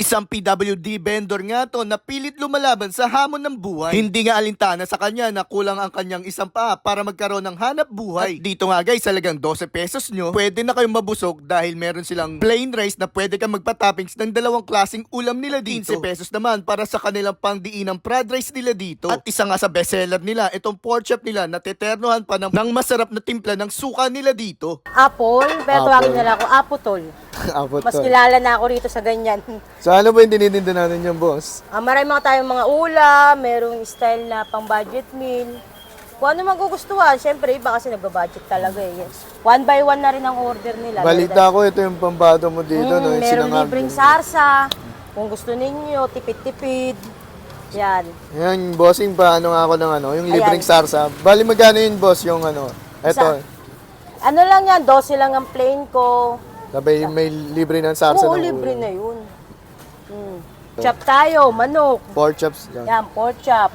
Isang PWD vendor nga to na pilit lumalaban sa hamon ng buhay. Hindi nga alintana sa kanya na kulang ang kanyang isang paa para magkaroon ng hanap buhay. At dito nga guys, salagang 12 pesos nyo, pwede na kayong mabusog dahil meron silang plain rice na pwede kang magpa-toppings ng dalawang klaseng ulam nila dito. 15 pesos naman para sa kanilang pangdiinang fried rice nila dito. At isa nga sa bestseller nila, itong pork chop nila na teternohan pa ng masarap na timpla ng suka nila dito. Apple, pero tawagin nila ako Apotol. Mas kilala na ako rito sa ganyan. So ano ba yung tinitinda natin yung boss? Marami mga tayong mga ulam, merong style na pang budget meal. Kung ano magugustuhan, syempre iba kasi nagbabudget talaga eh. One by one na rin ang order nila. Balita ko ito yung pambado mo dito. No? Yung Merong sinangag libreng mo. sarsa. Kung gusto ninyo, tipid-tipid. Yan. Yan, bossing pa, ano nga ako ng ano, yung Ayan. libreng sarsa. Bali magkano yun boss yung ano? Ito, Ano lang yan, 12 lang ang plain ko. sabay may libre ng sarsa Oo, ng libre ulam. na yun. Chop tayo, manok. Pork chops lang. Yan, pork chop.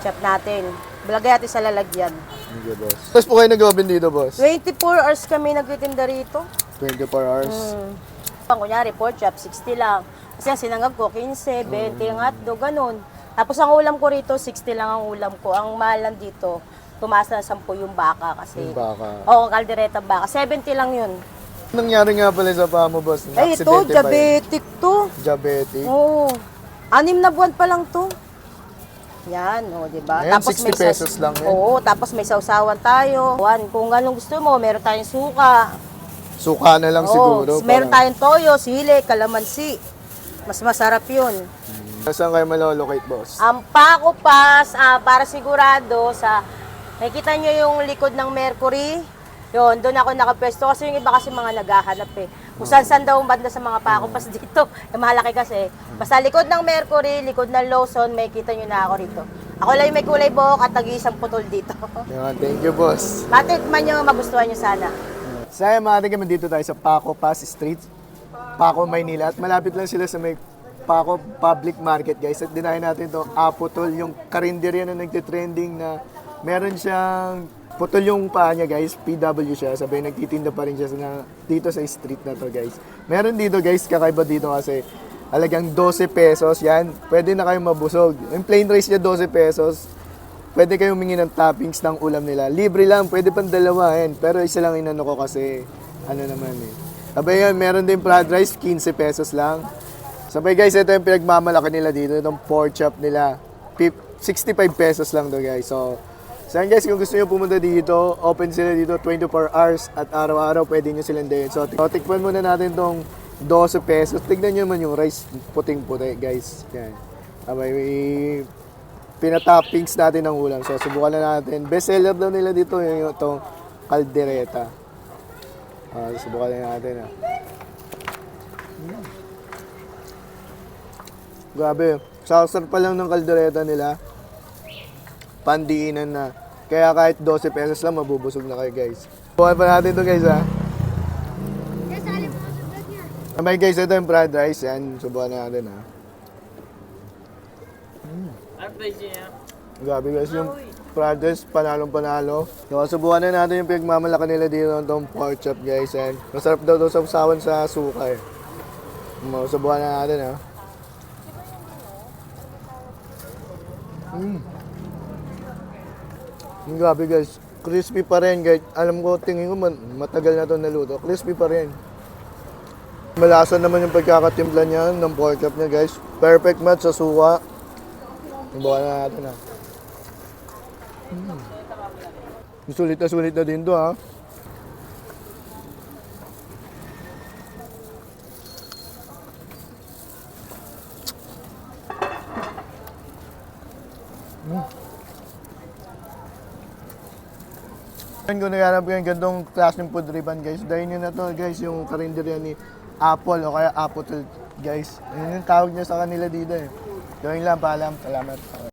Chop natin. Balagay natin sa lalagyan. Okay, boss. Tapos po kayo nag-open dito, boss? 24 hours kami nagtitinda rito. 24 hours. Pang kunyari, pork chop, 60 lang. Kasi ang sinangag ko, 15, 20 ang hotdog, ganun. Tapos ang ulam ko rito, 60 lang ang ulam ko. Ang mahal lang dito, tumaas na 10 yung baka kasi. Yung baka. Oo, kaldereta baka. 70 lang yun. Nangyari nga pala sa paa mo, boss? Ay, ito, Aksidente ba yun? diabetic to. Diabetic. Oo. 6 na buwan pa lang to. Yan, o, diba? Ayan, 60 pesos lang yan. Oo, tapos may sausawan tayo. Kung anong gusto mo, meron tayong suka. Suka na lang siguro. Meron tayong toyo, sili, kalamansi. Mas masarap yun. Saan kayo malolocate, boss? Ang Paco Pass, para sigurado sa... Nakikita nyo yung likod ng Mercury? Yun, doon ako nakapwesto. Kasi yung iba kasi mga naghahanap eh. Kung saan daw ang banda sa mga Paco Pass dito. Malaki kasi. Basta likod ng Mercury, likod ng Lawson, may kita nyo na ako rito. Ako lang yung may kulay buhok at tag-iisang putol dito. Yan, thank you, boss. Matikman nyo, magustuhan nyo sana. Saya mga kami dito tayo sa Paco Pass Street, Paco, Maynila. At malapit lang sila sa may Paco Public Market, guys. At dinahin natin itong Apotol, yung karinderya na nagtitrending na meron siyang putol yung paa niya, guys. PW siya. Sabay nagtitinda pa rin siya dito sa street na to, guys. Meron dito, guys. Kakaiba dito kasi halagang 12 pesos. Yan. Pwede na kayong mabusog. Yung plain rice niya, 12 pesos. Pwede kayong humingi ng toppings ng ulam nila. Libre lang. Pwede pang dalawa. Yan. Pero isa lang inano ko kasi ano naman eh. Sabay yan. Meron din fried rice. 15 pesos lang. Sabay guys, ito yung pinagmamalaki nila dito. Itong pork chop nila. 65 pesos lang to, guys. So yan guys, kung gusto nyo pumunta dito, open sila dito 24 hours at araw-araw pwede nyo silang dayin. So tikman muna natin tong 12 pesos. Tignan nyo naman yung rice puting-puti, guys. Yan. May pinatoppings natin ng ulam. So subukan na natin. Best seller daw nila dito yung itong kaldereta. Subukan na natin. Grabe. Sausar pa lang ng kaldereta nila. Pandiinan na. Kaya kahit 12 pesos lang, mabubusog na kayo, guys. Buhay pa natin ito, guys, ha? May guys, ito yung fried rice. Yan, subukan natin, ha? Grabe, guys, yung fried rice, panalong-panalo. So, subukan na natin yung pinagmamalaki nila dito itong pork chop, guys. Yan. Masarap daw sa usawan sa suka, eh. Subukan na natin, ha? Grabe guys, crispy pa rin guys. Alam ko, tingin ko matagal na ito naluto. Crispy pa rin. Malasa naman yung pagkakatimpla niya ng pork chop niya guys. Perfect match sa suka. Subukan na natin ha. Sulit na din to ha. Kung naghanap kayo ng gandong klaseng food ribbon guys, dahil nyo na to guys, yung karinderya ni Apple o kaya Apotol guys. Yun yung tawag niya sa kanila dito eh. Gawin lang, paalam. Salamat.